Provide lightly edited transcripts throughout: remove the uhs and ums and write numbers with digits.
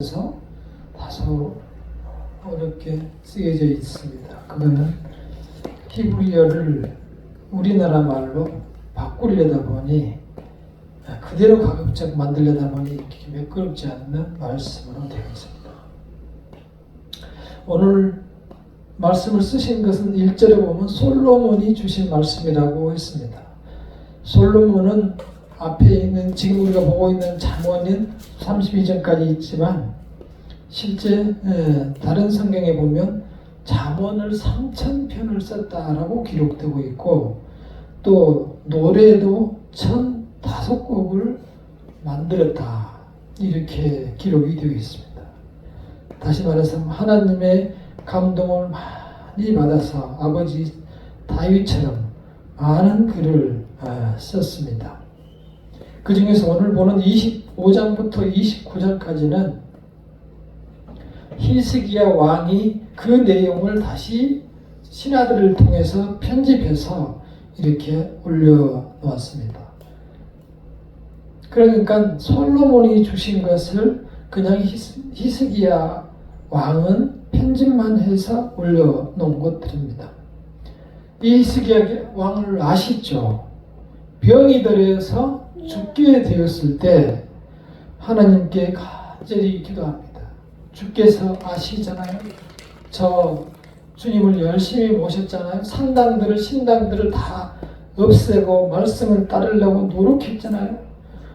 그래서 다소 어렵게 쓰여져 있습니다. 그거는 히브리어를 우리나라 말로 바꾸려다 보니 그대로 가급적 만들려다 보니 이렇게 매끄럽지 않는 말씀으로 되어 있습니다. 오늘 말씀을 쓰신 것은 1절에 보면 솔로몬이 주신 말씀이라고 했습니다. 솔로몬은 앞에 있는 지금 우리가 보고 있는 잠언인 32절까지 있지만 실제 다른 성경에 보면 잠언을 3000편을 썼다라고 기록되고 있고 또 노래도 1005곡을 만들었다 이렇게 기록이 되어 있습니다. 다시 말해서 하나님의 감동을 많이 받아서 아버지 다윗처럼 많은 글을 썼습니다. 그 중에서 오늘 보는 25장부터 29장까지는 히스기야 왕이 그 내용을 다시 신하들을 통해서 편집해서 이렇게 올려놓았습니다. 그러니까 솔로몬이 주신 것을 그냥 히스기야 왕은 편집만 해서 올려놓은 것들입니다. 이 히스기야 왕을 아시죠? 병이 들어서 죽게 되었을 때 하나님께 간절히 기도합니다. 주께서 아시잖아요. 저 주님을 열심히 모셨잖아요. 신당들을 다 없애고 말씀을 따르려고 노력했잖아요.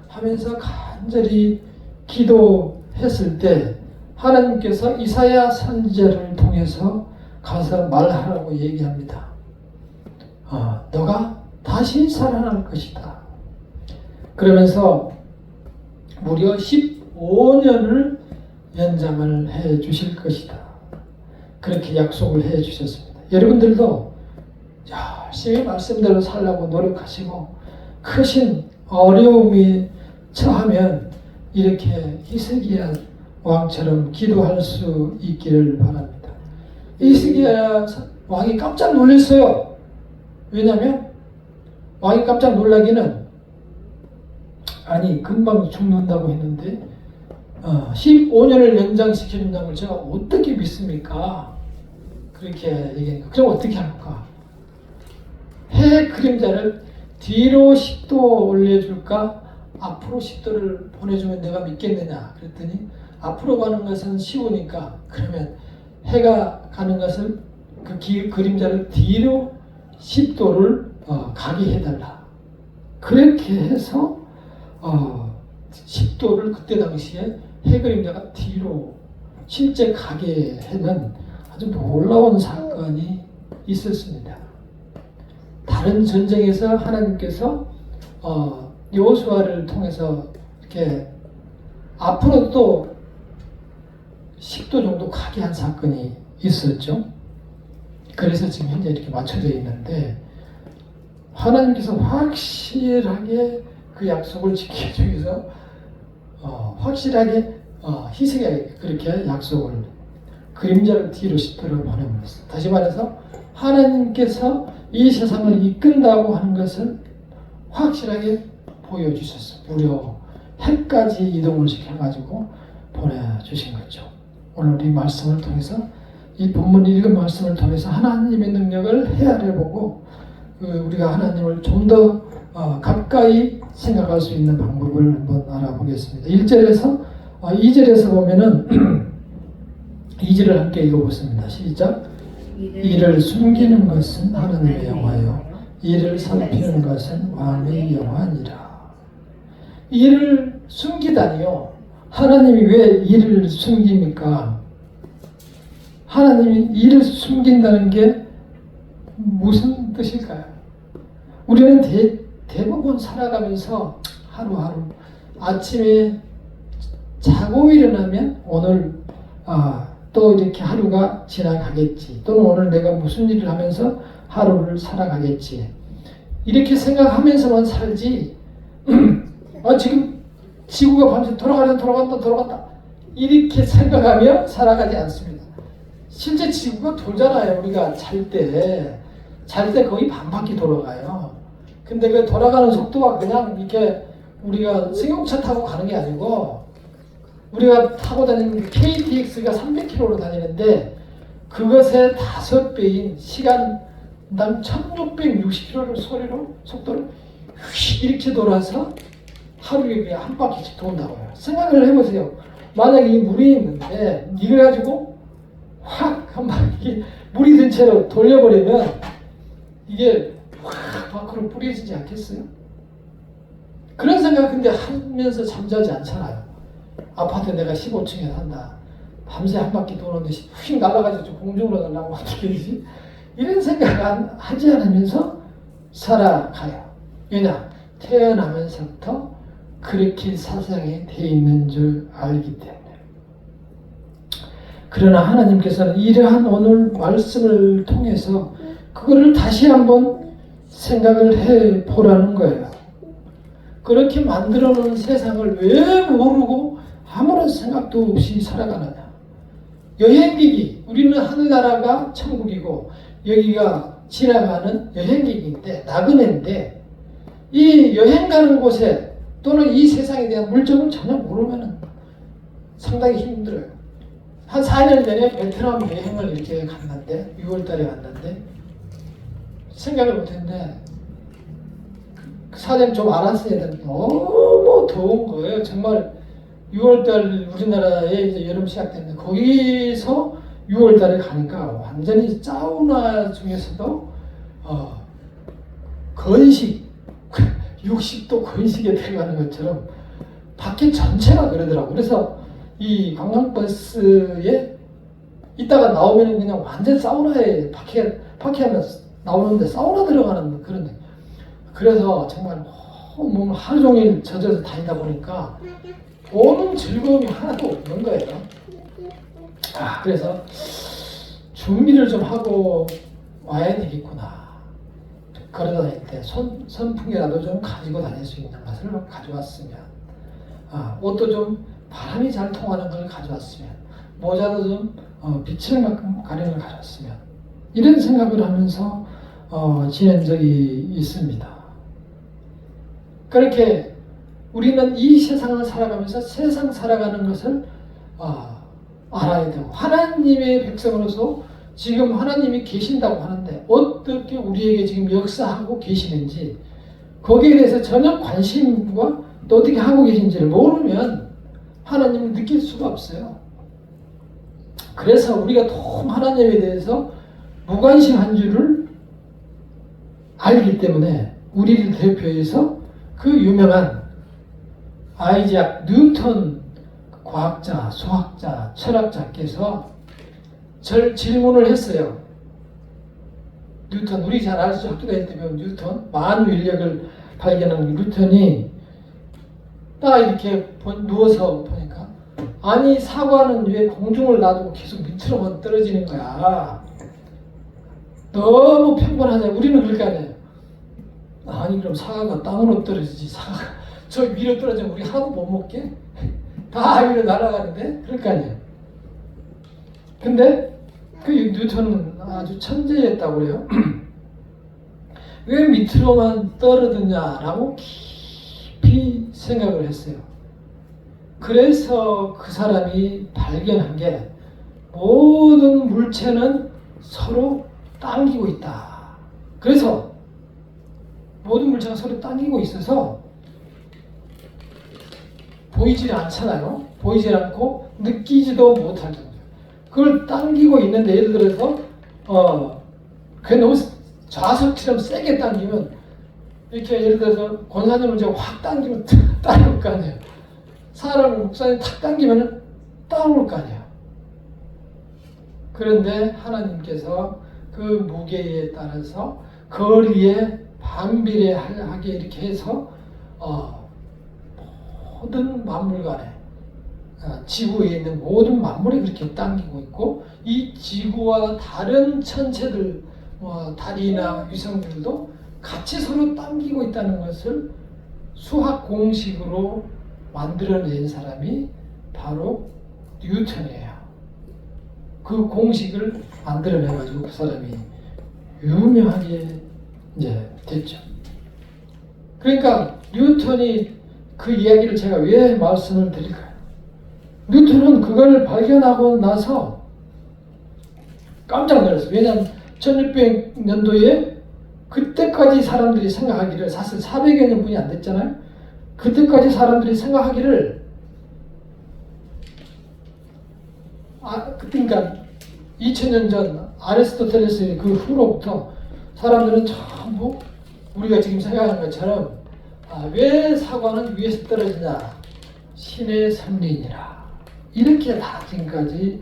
하면서 간절히 기도했을 때 하나님께서 이사야 선지자를 통해서 가서 말하라고 얘기합니다. 너가 다시 살아날 것이다. 그러면서 무려 15년을 연장을 해 주실 것이다. 그렇게 약속을 해 주셨습니다. 여러분들도 열심히 말씀대로 살라고 노력하시고 크신 어려움이 처하면 이렇게 히스기야 왕처럼 기도할 수 있기를 바랍니다. 히스기야 왕이 깜짝 놀랐어요. 왜냐하면 왕이 깜짝 놀라기는 금방 죽는다고 했는데 15년을 연장시켜준다는 걸 제가 어떻게 믿습니까? 그렇게 얘기했는데 그럼 어떻게 할까? 해 그림자를 뒤로 10도 올려줄까? 앞으로 10도를 보내주면 내가 믿겠느냐? 그랬더니 앞으로 가는 것은 쉬우니까 그러면 해가 가는 것을 그 그림자를 뒤로 10도를 가게 해달라. 그렇게 해서 10도를 그때 당시에 해 그림자가 뒤로 실제 가게 하는 아주 놀라운 사건이 있었습니다. 다른 전쟁에서 하나님께서 여호수아를 통해서 이렇게 앞으로 또 10도 정도 가게 한 사건이 있었죠. 그래서 지금 현재 이렇게 맞춰져 있는데 하나님께서 확실하게 그 약속을 지키기 위해서 확실하게 희생하게 그렇게 약속을 그림자를 뒤로 10도를 보내버렸어요. 다시 말해서 하나님께서 이 세상을 이끈다고 하는 것을 확실하게 보여주셨어요. 무려 해까지 이동을 시켜가지고 보내주신 거죠. 오늘 이 말씀을 통해서 이 본문 읽은 말씀을 통해서 하나님의 능력을 헤아려보고 우리가 하나님을 좀 더 가까이 생각할 수 있는 방법을 한번 알아보겠습니다. 1절에서 2절에서 보면은 2절을 함께 읽어보겠습니다. 시작. 이를 숨기는 것은 하나님의 영화요 이를 살피는 것은 왕의 영화니라. 이를 숨기다니요. 하나님이 왜 이를 숨깁니까? 하나님이 이를 숨긴다는 게 무슨 뜻일까요? 우리는 대부분 살아가면서 하루하루 아침에 자고 일어나면 오늘 또 이렇게 하루가 지나가겠지, 또는 오늘 내가 무슨 일을 하면서 하루를 살아가겠지 이렇게 생각하면서만 살지 지금 지구가 밤새 돌아간다 이렇게 생각하며 살아가지 않습니다. 실제 지구가 돌잖아요. 우리가 잘 때 거의 반바퀴 돌아가요. 근데 그 돌아가는 속도가 그냥 이렇게 우리가 승용차 타고 가는 게 아니고 우리가 타고 다니는 KTX가 300km로 다니는데 그것의 5배인 시간당 1660km를 속도를 이렇게 돌아서 하루에 그냥 한 바퀴씩 돈다고요. 생각을 해보세요. 만약에 이 물이 있는데 이걸 가지고 확 한 바퀴 물이 든 채로 돌려버리면 이게 확 밖으로 뿌려지지 않겠어요? 그런 생각 근데 하면서 잠자지 않잖아요. 아파트 내가 15층에 산다. 밤새 한 바퀴 도는데 휙 날아가지고 공중으로 날아가면 어떻게 되지? 이런 생각 하지 않으면서 살아가요. 왜냐? 태어나면서부터 그렇게 사상이 돼 있는 줄 알기 때문에. 그러나 하나님께서는 이러한 오늘 말씀을 통해서 그거를 다시 한번 생각을 해 보라는 거예요. 그렇게 만들어 놓은 세상을 왜 모르고 아무런 생각도 없이 살아가느냐. 여행객이, 우리는 하늘나라가 천국이고 여기가 지나가는 여행객인데, 나그네인데 이 여행 가는 곳에 또는 이 세상에 대한 물정을 전혀 모르면 상당히 힘들어요. 한 4년 전에 베트남 여행을 이렇게 갔는데 6월 달에 갔는데 생각을 못했는데 사전 좀 알았어야 되는데 너무 더운 거예요. 정말 6월 달 우리나라에 이제 여름 시작됐는데 거기서 6월 달에 가니까 완전히 사우나 중에서도 건식 60도 건식에 들어가는 것처럼 밖에 전체가 그러더라고. 그래서 이 관광버스에 있다가 나오면 그냥 완전 사우나에 파케하면 나오는데 사우나 들어가는 그런. 그래서 정말 몸 하루 종일 젖어서 다니다 보니까 오는 즐거움이 하나도 없는 거예요. 그래서 준비를 좀 하고 와야 되겠구나. 걸어 다닐 때 선풍기라도 좀 가지고 다닐 수 있는 것을 가져왔으면, 옷도 좀 바람이 잘 통하는 걸 가져왔으면, 모자도 좀 빛을 가리는 걸 가져왔으면, 이런 생각을 하면서 지낸 적이 있습니다. 그렇게 우리는 이 세상을 살아가면서 세상 살아가는 것을 알아야 되고, 하나님의 백성으로서 지금 하나님이 계신다고 하는데 어떻게 우리에게 지금 역사하고 계시는지 거기에 대해서 전혀 관심과 또 어떻게 하고 계신지를 모르면 하나님을 느낄 수가 없어요. 그래서 우리가 너무 하나님에 대해서 무관심한 줄을 알기 때문에 우리를 대표해서 그 유명한 아이작 뉴턴 과학자, 수학자, 철학자께서 질문을 했어요. 뉴턴, 우리 잘 아시죠? 학교 다닐 때 배운 뉴턴, 만위력을 발견한 뉴턴이 딱 이렇게 누워서 보니까, 아니 사과는 왜 공중을 놔두고 계속 밑으로만 떨어지는 거야? 너무 평범하잖아. 우리는 그럴 거 아니에요. 아니 그럼 사과가 땅으로 떨어지지, 사과가 저 위로 떨어지면 우리 하나도 못 먹게? 다 위로 날아가는데? 그럴 거 아니에요. 근데 그 뉴턴은 아주 천재였다고 그래요. 왜 밑으로만 떨어지냐라고 깊이 생각을 했어요. 그래서 그 사람이 발견한 게 모든 물체는 서로 당기고 있다. 그래서 모든 물체가 서로 당기고 있어서 보이지 않잖아요. 보이지 않고 느끼지도 못할 정도. 그걸 당기고 있는데, 예를 들어서 그게 너무 자석처럼 세게 당기면, 이렇게 예를 들어서 권사님을 제가 확 당기면 따라올 거 아니에요. 사람을 목사님 탁 당기면 따라올 거 아니에요. 그런데 하나님께서 그 무게에 따라서 거리에 반비례하게 이렇게 해서 모든 만물 간에, 지구에 있는 모든 만물이 그렇게 당기고 있고, 이 지구와 다른 천체들, 달이나 위성들도 같이 서로 당기고 있다는 것을 수학 공식으로 만들어낸 사람이 바로 뉴턴이에요. 그 공식을 만들어내가지고 그 사람이 유명하게 이제 됐죠. 그러니까 뉴턴이 그 이야기를 제가 왜 말씀을 드릴까요? 뉴턴은 그걸 발견하고 나서 깜짝 놀랐어요. 왜냐하면 1600년도에 그때까지 사람들이 생각하기를, 사실 400여 년뿐이 안 됐잖아요. 그때까지 사람들이 생각하기를, 그러니까 2000년 전 아리스토텔레스의 그 후로부터 사람들은 전부 우리가 지금 생각하는 것처럼 왜 사과는 위에서 떨어지냐, 신의 섭리니라, 이렇게 다 지금까지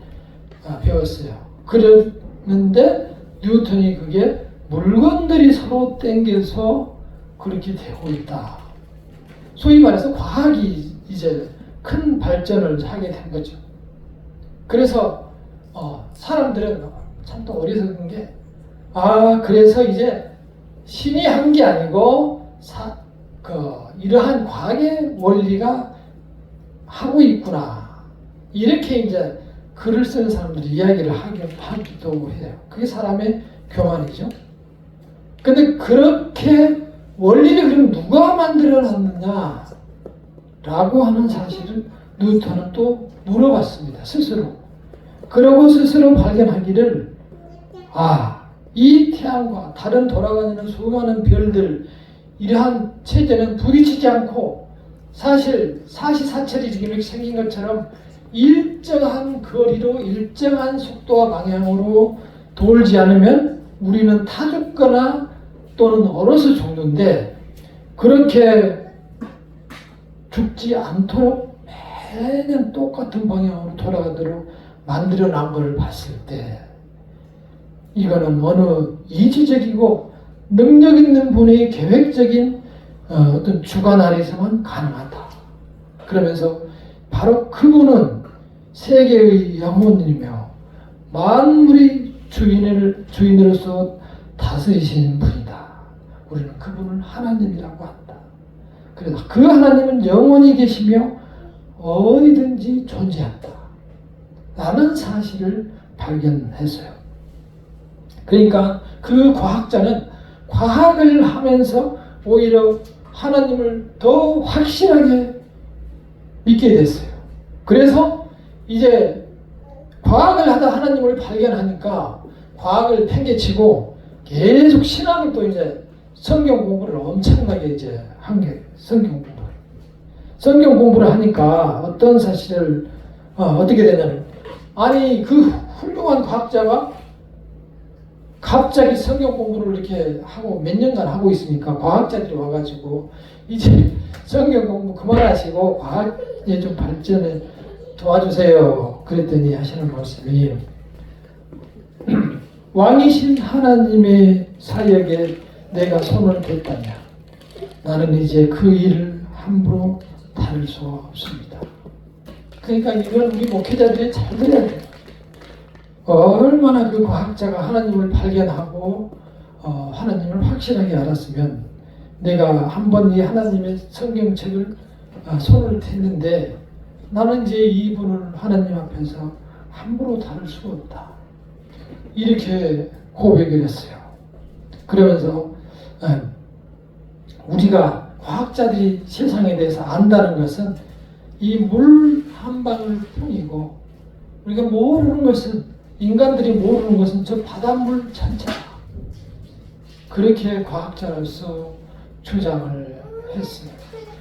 배웠어요. 그랬는데 뉴턴이 그게 물건들이 서로 땡겨서 그렇게 되고 있다. 소위 말해서 과학이 이제 큰 발전을 하게 된 거죠. 그래서 사람들은 참 또 어리석은 게, 그래서 이제 신이 한 게 아니고 이러한 과학의 원리가 하고 있구나, 이렇게 이제 글을 쓰는 사람들이 이야기를 하기도 해요. 그게 사람의 교만이죠. 근데 그렇게 원리를 그럼 누가 만들어 놨느냐 라고 하는 사실을 뉴턴은 또 물어봤습니다. 스스로. 그러고 스스로 발견하기를, 이 태양과 다른 돌아다니는 수많은 별들, 이러한 체제는 부딪히지 않고 사실 사시사철이 지금 이렇게 생긴 것처럼 일정한 거리로 일정한 속도와 방향으로 돌지 않으면 우리는 타 죽거나 또는 얼어서 죽는데, 그렇게 죽지 않도록 매년 똑같은 방향으로 돌아가도록 만들어 난 것을 봤을 때, 이거는 어느 이지적이고 능력 있는 분의 계획적인 어떤 주관 아래서만 가능하다. 그러면서 바로 그분은 세계의 영혼이며 만물의 주인으로서 다스리시는 분이다. 우리는 그분을 하나님이라고 한다. 그래서 그 하나님은 영원히 계시며 어디든지 존재한다 라는 사실을 발견했어요. 그러니까 그 과학자는 과학을 하면서 오히려 하나님을 더 확실하게 믿게 됐어요. 그래서 이제 과학을 하다 하나님을 발견하니까 과학을 팽개치고 계속 신학을 또 이제 성경 공부를 엄청나게 이제 한 게 성경 공부를 하니까 어떤 사실을 어떻게 되냐면, 그 훌륭한 과학자가 갑자기 성경 공부를 이렇게 하고 몇 년간 하고 있으니까 과학자들이 와가지고 이제 성경 공부 그만하시고 과학에 좀 발전에 도와주세요. 그랬더니 하시는 말씀이, 왕이신 하나님의 사역에 내가 손을 댔다냐, 나는 이제 그 일을 함부로 다룰 수 없습니다. 그러니까 이건 우리 목회자들이 잘 들어야 돼요. 얼마나 그 과학자가 하나님을 발견하고 하나님을 확실하게 알았으면, 내가 한번 이 하나님의 성경책을 손을 댔는데 나는 이제 이분을 하나님 앞에서 함부로 다룰 수 없다, 이렇게 고백을 했어요. 그러면서 우리가 과학자들이 세상에 대해서 안다는 것은 이 물 한 방울 뿐이고, 우리가 모르는 것은, 인간들이 모르는 것은 저 바닷물 전체다, 그렇게 과학자로서 주장을 했어요.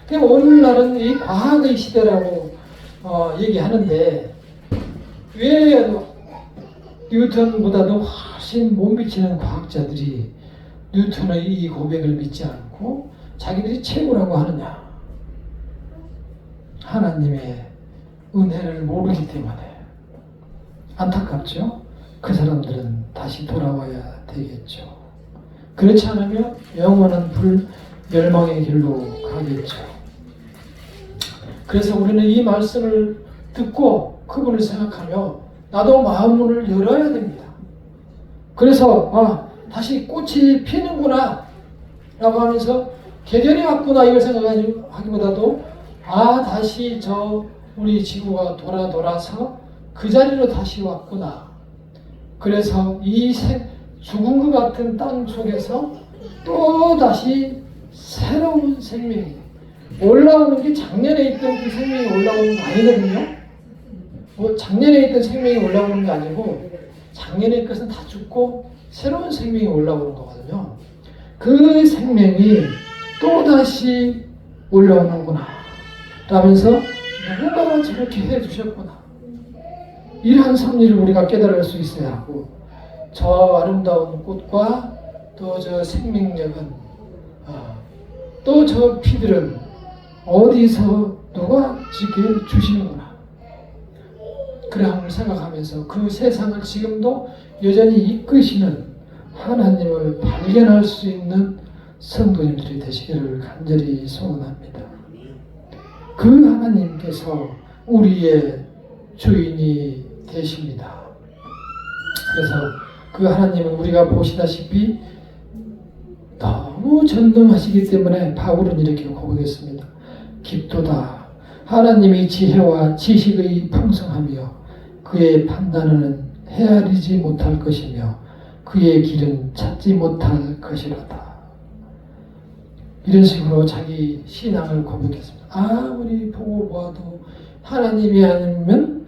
그러니까 오늘날은 이 과학의 시대라고 얘기하는데, 왜 뉴턴보다도 훨씬 못 미치는 과학자들이 뉴턴의 이 고백을 믿지 않고 자기들이 최고라고 하느냐? 하나님의 은혜를 모르기 때문에. 안타깝죠? 그 사람들은 다시 돌아와야 되겠죠. 그렇지 않으면 영원한 멸망의 길로 가겠죠. 그래서 우리는 이 말씀을 듣고 그분을 생각하며 나도 마음문을 열어야 됩니다. 그래서 다시 꽃이 피는구나 라고 하면서 계절이 왔구나, 이걸 생각하기보다도 다시 우리 지구가 돌아서 그 자리로 다시 왔구나. 그래서 이 죽은 것 같은 땅 속에서 또 다시 새로운 생명이 올라오는 게, 작년에 있던 그 생명이 올라오는 거 아니거든요. 뭐 작년에 있던 생명이 올라오는 게 아니고 작년의 것은 다 죽고 새로운 생명이 올라오는 거거든요. 그 생명이 또다시 올라오는구나 라면서 누군가가 저렇게 해주셨구나, 이러한 섭리를 우리가 깨달을 수 있어야 하고, 저 아름다운 꽃과 또 저 생명력은 또 저 피들은 어디서 누가 지게 주시는구나, 그러함을 생각하면서 그 세상을 지금도 여전히 이끄시는 하나님을 발견할 수 있는 성도님들이 되시기를 간절히 소원합니다. 그 하나님께서 우리의 주인이 되십니다. 그래서 그 하나님은 우리가 보시다시피 너무 전능하시기 때문에 바울은 이렇게 고백했습니다. 깊도다. 하나님의 지혜와 지식의 풍성하며 그의 판단은 헤아리지 못할 것이며 그의 길은 찾지 못할 것이로다. 이런 식으로 자기 신앙을 고백했습니다. 아무리 보고 보아도 하나님이 아니면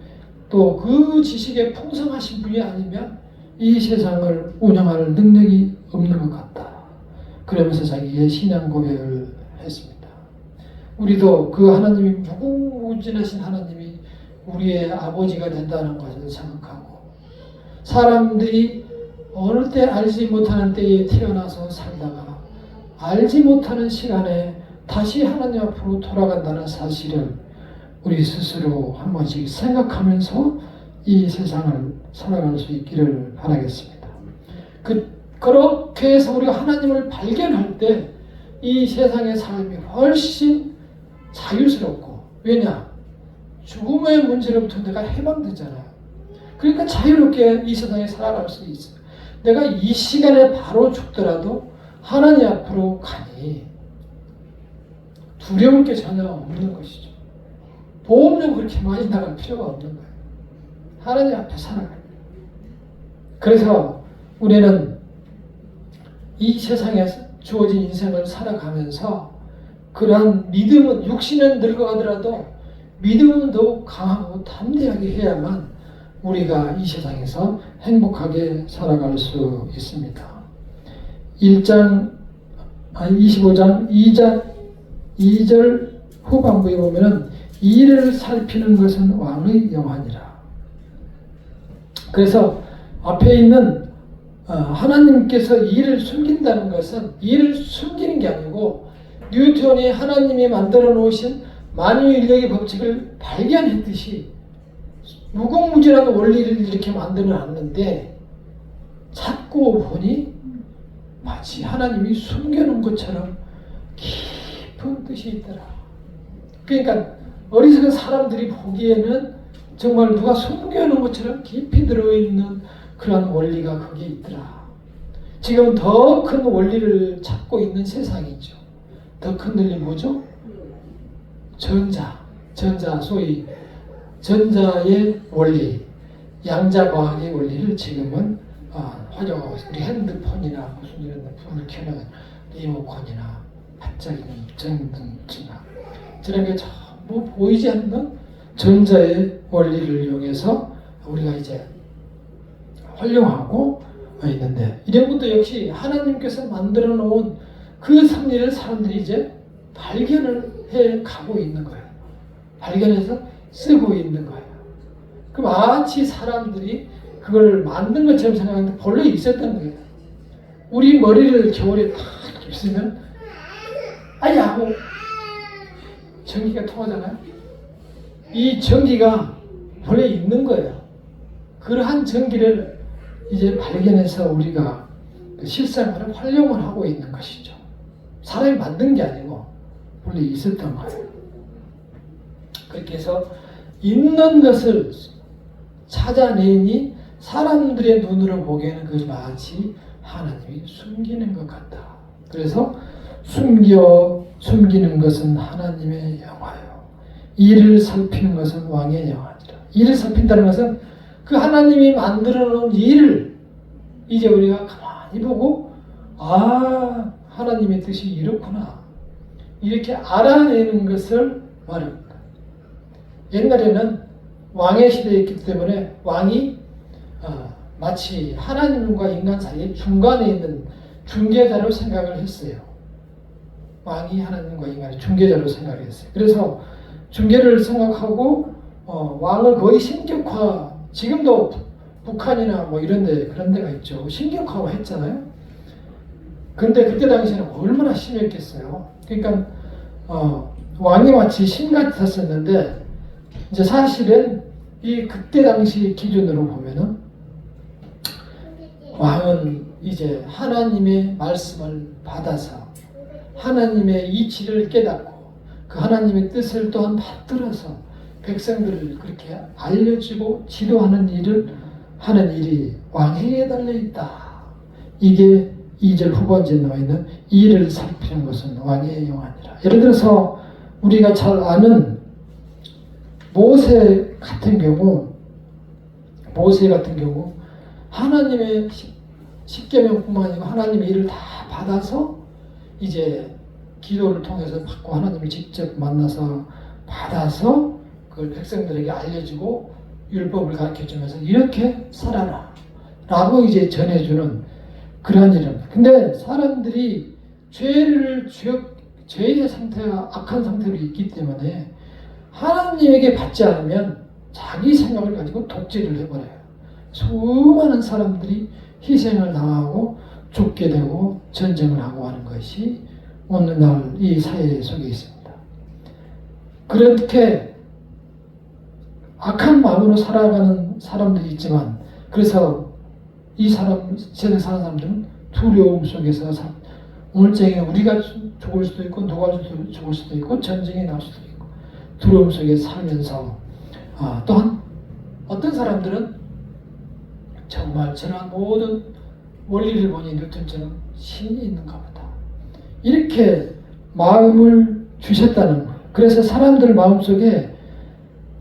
또 그 지식에 풍성하신 분이 아니면 이 세상을 운영할 능력이 없는 것 같다. 그러면서 자기의 신앙 고백을 했습니다. 우리도 그 하나님이 무궁무진하신 하나님이 우리의 아버지가 된다는 것을 생각하고, 사람들이 어느 때 알지 못하는 때에 태어나서 살다가 알지 못하는 시간에 다시 하나님 앞으로 돌아간다는 사실을 우리 스스로 한 번씩 생각하면서 이 세상을 살아갈 수 있기를 바라겠습니다. 그렇게 해서 우리가 하나님을 발견할 때 이 세상의 삶이 훨씬 자유스럽고, 왜냐? 죽음의 문제로부터 내가 해방되잖아요. 그러니까 자유롭게 이 세상에 살아갈 수 있어요. 내가 이 시간에 바로 죽더라도 하나님 앞으로 가니 두려울 게 전혀 없는 것이죠. 보험료 그렇게 많이 나갈 필요가 없는 거예요. 하나님 앞에 살아가요. 그래서 우리는 이 세상에서 주어진 인생을 살아가면서 그러한 믿음은, 육신은 늙어가더라도 믿음은 더욱 강하고 담대하게 해야만 우리가 이 세상에서 행복하게 살아갈 수 있습니다. 25장 2절 후반부에 보면은 일을 살피는 것은 왕의 영화니라. 그래서 앞에 있는 하나님께서 일을 숨긴다는 것은 일을 숨기는 게 아니고, 뉴턴이 하나님이 만들어 놓으신 만유인력의 법칙을 발견했듯이 무궁무진한 원리를 이렇게 만들어 놨는데 찾고 보니 마치 하나님이 숨겨놓은 것처럼 깊은 뜻이 있더라. 그러니까 어리석은 사람들이 보기에는 정말 누가 숨겨놓은 것처럼 깊이 들어있는 그런 원리가 거기에 있더라. 지금 더 큰 원리를 찾고 있는 세상이죠. 더 큰 원리 뭐죠? 전자, 소위 전자의 원리, 양자과학의 원리를 지금은 활용하고 있어요. 우리 핸드폰이나 무슨 이런 폰을 켜면 리모컨이나 반짝이는 전등지나 저런 게 전부 보이지 않는 전자의 원리를 이용해서 우리가 이제 활용하고 있는데, 이런 것도 역시 하나님께서 만들어 놓은 그 섭리를 사람들이 이제 발견을 해 가고 있는 거예요. 발견해서 쓰고 있는 거예요. 그 마치 사람들이 그걸 만든 것처럼 생각하는데 본래 있었던 거예요. 우리 머리를 겨울에 탁 입으면 아야 하고 전기가 통하잖아요. 이 전기가 본래 있는 거예요. 그러한 전기를 이제 발견해서 우리가 실생활에 활용을 하고 있는 것이죠. 사람이 만든 게 아니고 원래 있었던 거예요. 그렇게 해서 있는 것을 찾아내니 사람들의 눈으로 보기에는 그것이 마치 하나님이 숨기는 것 같다. 그래서 숨기는 것은 하나님의 영화요, 이를 살피는 것은 왕의 영화니라. 이를 살핀다는 것은 그 하나님이 만들어 놓은 일을 이제 우리가 가만히 보고, 하나님의 뜻이 이렇구나, 이렇게 알아내는 것을 말합니다. 옛날에는 왕의 시대였기 때문에 왕이 마치 하나님과 인간 사이에 중간에 있는 중개자로 생각을 했어요. 왕이 하나님과 인간의 중개자로 생각을 했어요. 그래서 중개를 생각하고 왕을 거의 신격화, 지금도 북한이나 뭐 이런데 그런 데가 있죠. 신격화가 했잖아요. 근데 그때 당시에는 얼마나 심했겠어요. 그러니까 왕이 마치 신 같았었는데 이제 사실은 이 그때 당시 기준으로 보면은 왕은 이제 하나님의 말씀을 받아서 하나님의 이치를 깨닫고 그 하나님의 뜻을 또한 받들어서 백성들을 그렇게 알려주고 지도하는 일을 하는 일이 왕에게 달려있다. 이게 2절 후반지에 나와있는 이를 살피는 것은 왕의 영안이라. 예를 들어서 우리가 잘 아는 모세 같은 경우 하나님의 십계명뿐만 아니고 하나님의 일을 다 받아서 이제 기도를 통해서 받고 하나님을 직접 만나서 받아서 그걸 백성들에게 알려주고 율법을 가르쳐주면서 이렇게 살아라 라고 이제 전해주는 그러한 일입니다. 근데 사람들이 죄의 상태가 악한 상태로 있기 때문에 하나님에게 받지 않으면 자기 생각을 가지고 독재를 해버려요. 수많은 사람들이 희생을 당하고 죽게 되고 전쟁을 하고 하는 것이 오늘날 이 사회 속에 있습니다. 그렇게 악한 마음으로 살아가는 사람들이 있지만 그래서 이 세상에 사는 사람들은 두려움 속에서 오늘장에 우리가 죽을 수도 있고 누가 죽을 수도 있고 전쟁이 날 수도 있고 두려움 속에 살면서 또한 어떤 사람들은 정말 저런 모든 원리를 보니 뉴턴처럼 신이 있는가 보다 이렇게 마음을 주셨다는 거예요. 그래서 사람들 마음속에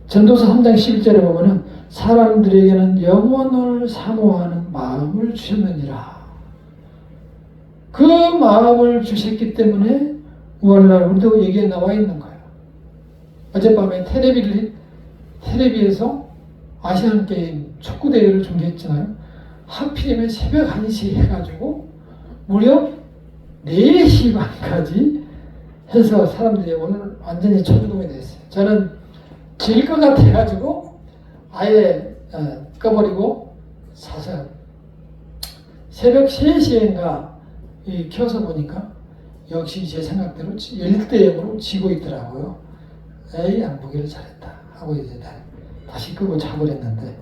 전도서 3장 11절에 보면은 사람들에게는 영원을 사모하는 마음을 주셨느니라. 그 마음을 주셨기 때문에 오늘날 우리도 여기에 나와 있는 거예요. 어젯밤에 텔레비에서 아시안게임 축구대회를 중계했잖아요. 하필이면 새벽 1시 해가지고 무려 4시 반까지 해서 사람들이 오늘 완전히 천둥이 됐어요. 저는 질 것 같아가지고 아예 꺼버리고 사서 새벽 3시인가 켜서 보니까 역시 제 생각대로 1대0으로 지고 있더라고요. 에이 안 보기를 잘했다 하고 이제 다시 끄고 자버렸는데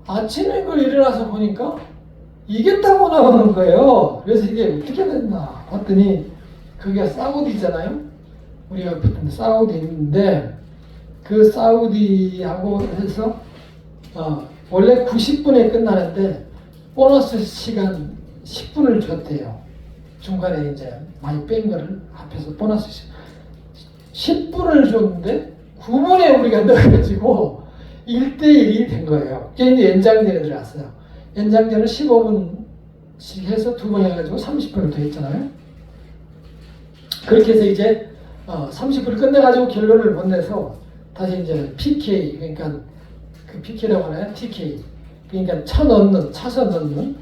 아침에 그걸 일어나서 보니까 이겼다고 나오는 거예요. 그래서 이게 어떻게 됐나 봤더니 그게 사우디잖아요. 우리가 붙은 사우디인데 그 사우디하고 해서 원래 90분에 끝나는데 보너스 시간 10분을 줬대요. 중간에 이제 많이 뺀 거를 합해서 보너스 10분을 줬는데 9분에 우리가 넣어가지고 1대1이 된 거예요. 이게 이제 연장전에 들어갔어요. 연장전을 15분씩 해서 2번 해가지고 30분을 더 했잖아요. 그렇게 해서 이제 30분을 끝내가지고 결론을 못 내서 다시 이제 PK, 그러니까 그 PK라고 하나요? TK. 그러니까 차서 넣는.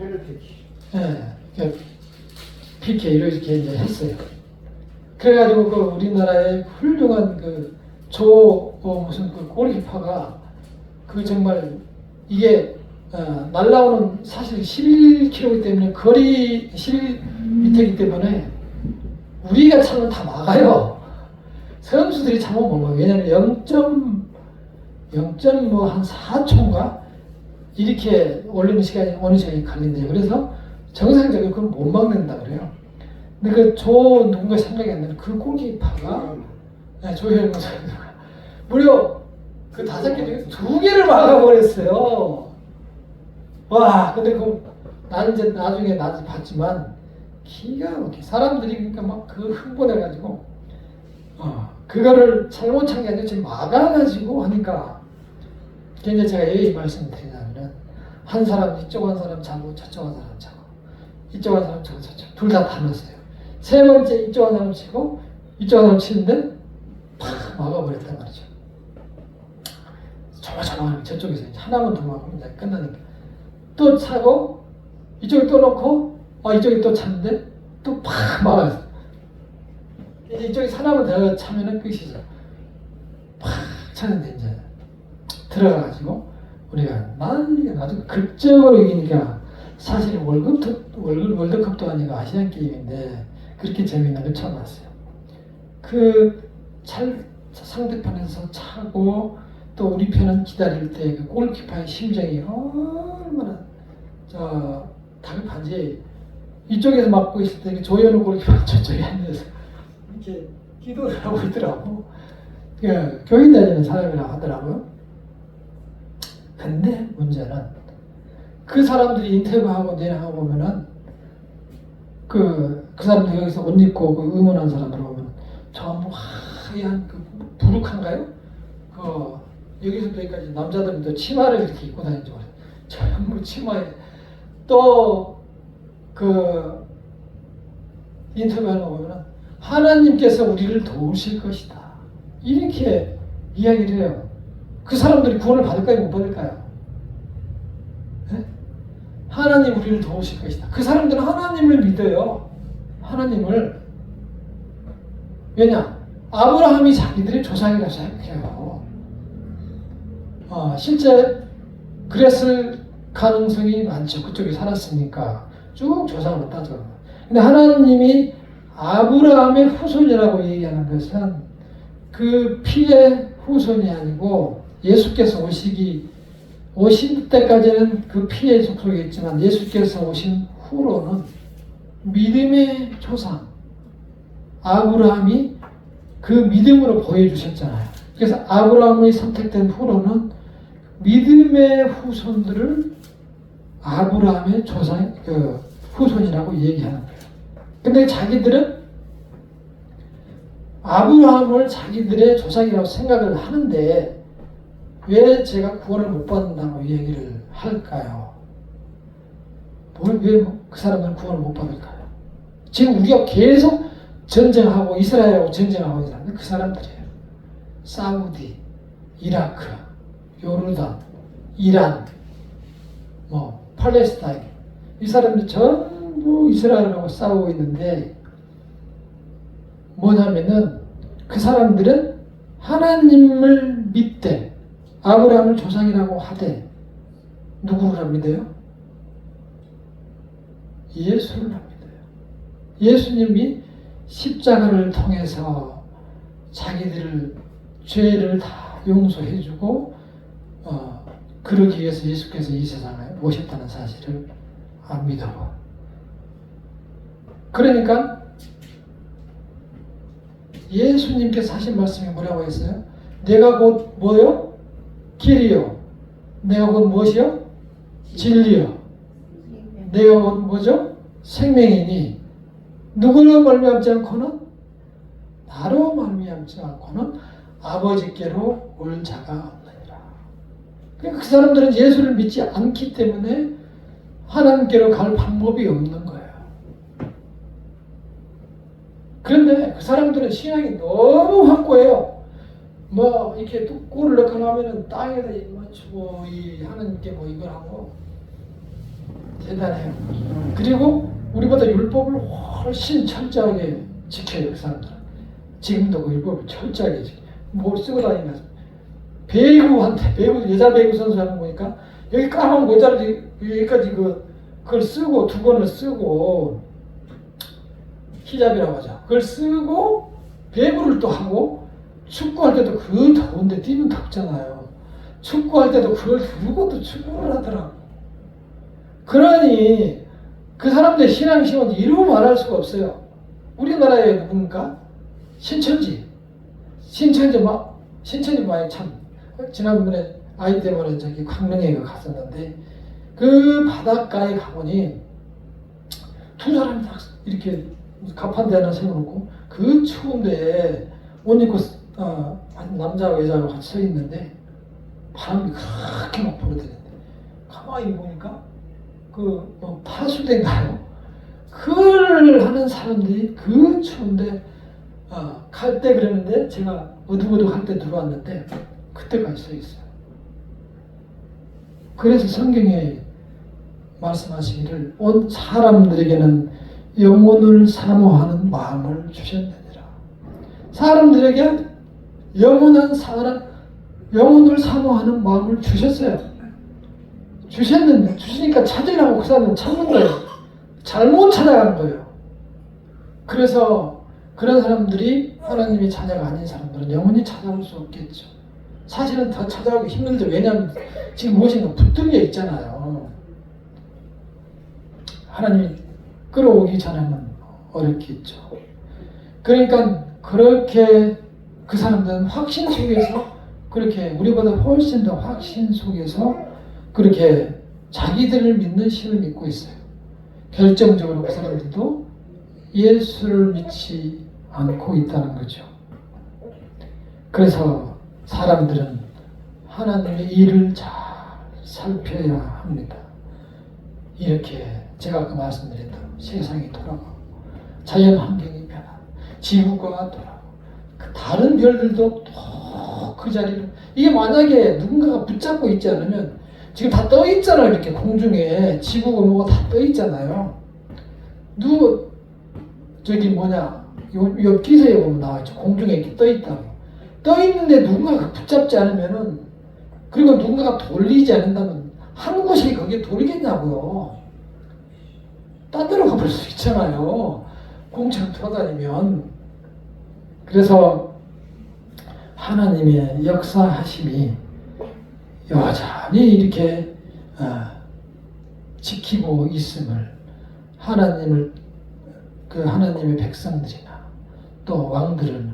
예, PK로 이렇게 이제 했어요. 그래가지고 그 우리나라의 훌륭한 무슨 골키퍼가 정말 이게 날라오는 사실 11km이기 때문에 거리 11m이기 때문에 우리가 차면 다 막아요. 선수들이 차면 못 막아요. 왜냐면 0.4초인가 이렇게 올리는 시간이 어느 시간이 걸린대요. 그래서 정상적으로 그걸 못 막는다 그래요. 근데 누군가 생각이 안 나는 그 골키퍼가 조현무 선수가 무려 그 5개 중에 2개를 막아버렸어요. 와, 근데 나는 이제 나중에 봤지만 기가 막히게 사람들이 그러니까 막 흥분해가지고 그거를 잘못 찬 게 아니라 지금 막아가지고 하니까 이제 제가 왜 이 말씀을 드리냐면은 한 사람 이쪽 한 사람 차고 저쪽 한 사람 차고 이쪽 한 사람 차고 저쪽 둘 다 넣었어요. 세 번째 이쪽 한 사람 치고 이쪽 한 사람 치는데 팍 막아버렸단 말이죠. 조마조마 저쪽에서 하나만 더 막으면 이제 끝나니까 또 차고 이쪽에 또 놓고 이쪽에 또 찼는데 또 팍 막아요. 이제 이쪽에 하나만 더 차면은 끝이죠. 팍 차는데 이제 들어가가지고 우리가 난리가 아주 극적으로 이기니까 사실 월드컵도 아니고 아시안 게임인데 그렇게 재미있는 걸 처음 봤어요. 상대편에서 차고 또 우리 편은 기다릴 때 그 골키퍼의 심정이 얼마나 다급한지 이쪽에서 막고 있을 때 조현우 골키퍼 저쪽에 앉아서 이렇게 기도를 하고 있더라고. 교인 다니는 사람이라고 하더라고요. 근데 문제는 그 사람들이 인터뷰하고 내하고 보면은 그 사람들 여기서 옷 입고 그 응원한 사람들 보면 전부 하얀 부룩한가요? 여기서부터 여기까지 남자들도 치마를 이렇게 입고 다니는 줄 알아요. 전부 치마에 또 인터뷰하는 거 보면은 하나님께서 우리를 도우실 것이다. 이렇게 이야기를 해요. 그 사람들이 구원을 받을까요? 못 받을까요? 네? 하나님 우리를 도우실 것이다. 그 사람들은 하나님을 믿어요. 하나님을. 왜냐? 아브라함이 자기들의 조상이라고 생각해요. 실제 그랬을 가능성이 많죠. 그쪽에 살았으니까. 쭉 조상으로 따져. 근데 하나님이 아브라함의 후손이라고 얘기하는 것은 그 피의 후손이 아니고 예수께서 오신 때까지는 그 피의 속속이었지만 예수께서 오신 후로는 믿음의 조상 아브라함이 그 믿음으로 보여주셨잖아요. 그래서 아브라함이 선택된 후로는 믿음의 후손들을 아브라함의 조상, 후손이라고 얘기하는 거예요. 근데 자기들은 아브라함을 자기들의 조상이라고 생각을 하는데 왜 제가 구원을 못 받는다고 얘기를 할까요? 왜 그 사람들은 구원을 못 받을까요? 지금 우리가 계속 전쟁하고 이스라엘하고 전쟁하고 있는 사람들 그 사람들이에요. 사우디, 이라크, 요르단, 이란, 팔레스타인 이 사람들 전부 이스라엘하고 싸우고 있는데 뭐냐면은 그 사람들은 하나님을 믿되 아브라함을 조상이라고 하되 누구를 안 믿어요? 예수를 안 믿어요. 예수님이 십자가를 통해서 자기들을 죄를 다 용서해주고 그러기 위해서 예수께서 이 세상에 오셨다는 사실을 안 믿어. 그러니까 예수님께서 하신 말씀이 뭐라고 했어요? 내가 곧 뭐요? 길이요. 내가 곧 무엇이요? 진리요. 내가 곧 뭐죠? 생명이니 누구로 말미암지 않고는 나로 말미암지 않고는 아버지께로 올 자가 없느니라. 그러니까 그 사람들은 예수를 믿지 않기 때문에 하나님께로 갈 방법이 없는 거예요. 그런데 그 사람들은 신앙이 너무 확고해요. 이렇게 꿀을 넣고 나면은 땅에다 맞추고 하나님께 이걸 하고 대단해요. 그리고 우리보다 율법을 훨씬 철저하게 지켜요. 그 사람들은. 지금도 그 율법을 철저하게 지켜요. 뭘 쓰고 다니면서 배구 여자 배구 선수 하는 거니까 여기 까만 모자를 여기까지 그걸 쓰고 두 번을 쓰고 히잡이라고 하죠. 그걸 쓰고 배구를 또 하고 축구할 때도 그 더운데 뛰면 덥잖아요. 축구할 때도 그걸 들고 또 축구를 하더라고. 그러니 그 사람들의 신앙심은 이루 말할 수가 없어요. 우리나라에 누굽니까? 신천지 많이 참 지난번에 아이 때문에 저기 강릉에 갔었는데 그 바닷가에 가보니 두 사람이 딱 이렇게 가판대 하나 세워놓고 그 추운 데에 옷 입고 남자하고 여자하고 같이 서 있는데 바람이 그렇게 막 불어대는데 가만히 보니까 파수대인가요? 그걸 하는 사람들이 그 추운데 갈 때 그랬는데 제가 어둑어둑 할 때 들어왔는데 그때까지 서 있어요. 그래서 성경에 말씀하시기를 온 사람들에게는 영혼을 사모하는 마음을 주셨느니라. 사람들에게 영혼을 사모하는 마음을 주셨어요. 주시니까 찾으려고 그 사람은 찾는 거예요. 잘못 찾아간 거예요. 그래서 그런 사람들이 하나님의 자녀가 아닌 사람들은 영원히 찾아올 수 없겠죠. 사실은 더 찾아오기 힘들죠. 왜냐하면 지금 무엇인가 붙들려 있잖아요. 하나님이 끌어오기 전에는 어렵겠죠. 그러니까 그렇게 그 사람들은 확신 속에서 그렇게 우리보다 훨씬 더 확신 속에서 그렇게 자기들을 믿는 신을 믿고 있어요. 결정적으로 그 사람들도 예수를 믿지 않고 있다는 거죠. 그래서 사람들은 하나님의 일을 잘 살펴야 합니다. 이렇게 제가 아까 말씀드렸던 세상이 돌아가고 자연 환경이 변하고 지구가 돌아가고 다른 별들도 또 그 자리를 이게 만약에 누군가가 붙잡고 있지 않으면 지금 다 떠 있잖아요. 이렇게 공중에 지구가 뭐가 다 떠 있잖아요. 옆 기사에 보면 나와있죠. 공중에 이렇게 떠 있다고. 떠 있는데 누군가가 붙잡지 않으면은 그리고 누군가가 돌리지 않는다면 한 곳이 거기에 돌리겠냐고요. 딴 데로 가볼 수 있잖아요. 공처럼 돌아다니면. 그래서 하나님의 역사하심이 여전히 이렇게 지키고 있음을 하나님의 백성들이나 또 왕들은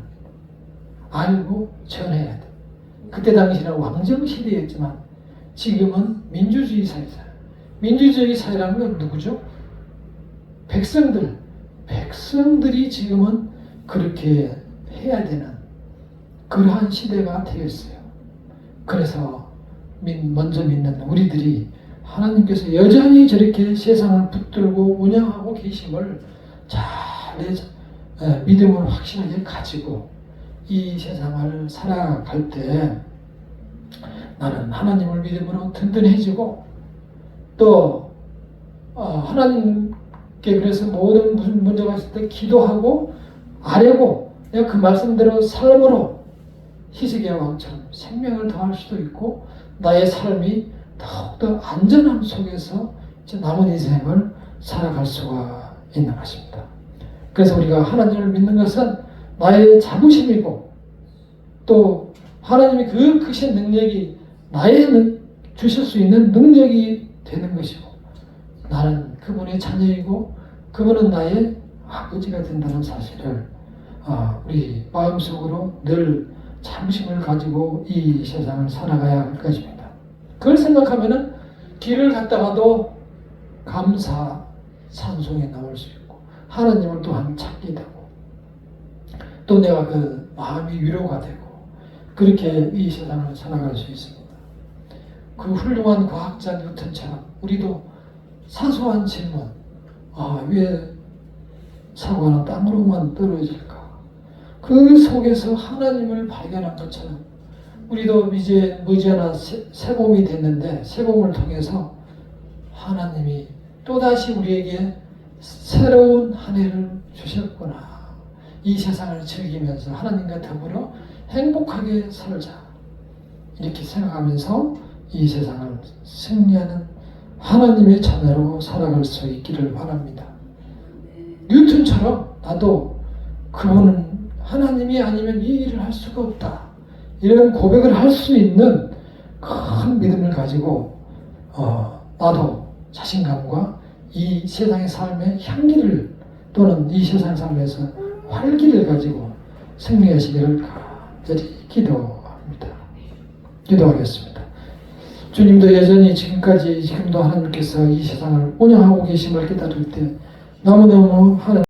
알고 전해야 돼. 그때 당시는 왕정 시대였지만 지금은 민주주의 사회잖아요. 민주주의 사회라는 건 누구죠? 백성들이 지금은 그렇게 해야 되는 그러한 시대가 되었어요. 그래서 먼저 믿는 우리들이 하나님께서 여전히 저렇게 세상을 붙들고 운영하고 계심을 잘 믿음을 확실하게 가지고 이 세상을 살아갈 때 나는 하나님을 믿음으로 든든해지고 또 하나님께 그래서 모든 무슨 문제가 있을 때 기도하고 아뢰고 내가 그 말씀대로 삶으로 히스기야 왕처럼 생명을 더할 수도 있고 나의 삶이 더욱더 안전함 속에서 남은 인생을 살아갈 수가 있는 것입니다. 그래서 우리가 하나님을 믿는 것은 나의 자부심이고 또 하나님이 그 크신 능력이 주실 수 있는 능력이 되는 것이고 나는 그분의 자녀이고 그분은 나의 아버지가 된다는 사실을 우리 마음속으로 늘 자부심을 가지고 이 세상을 살아가야 할 것입니다. 그걸 생각하면은 길을 갔다가도 감사, 찬송이 나올 수 있고 하나님을 또한 찾게 되고 또 내가 그 마음이 위로가 되고 그렇게 이 세상을 살아갈 수 있습니다. 그 훌륭한 과학자 뉴턴처럼 우리도 사소한 질문, 왜 사과는 땅으로만 떨어질까? 그 속에서 하나님을 발견한 것처럼 우리도 이제 머지않아 새봄이 됐는데 새봄을 통해서 하나님이 또다시 우리에게 새로운 한 해를 주셨구나. 이 세상을 즐기면서 하나님과 더불어 행복하게 살자. 이렇게 생각하면서 이 세상을 승리하는 하나님의 자녀로 살아갈 수 있기를 바랍니다. 뉴턴처럼 나도 그분은 하나님이 아니면 이 일을 할 수가 없다. 이런 고백을 할 수 있는 큰 믿음을 가지고 나도 자신감과 이 세상의 삶의 향기를 또는 이 세상 삶에서 활기를 가지고 승리하시기를 간절히 기도합니다. 기도하겠습니다. 주님도 여전히 지금도 하나님께서 이 세상을 운영하고 계심을 깨달을 때 너무너무 하나님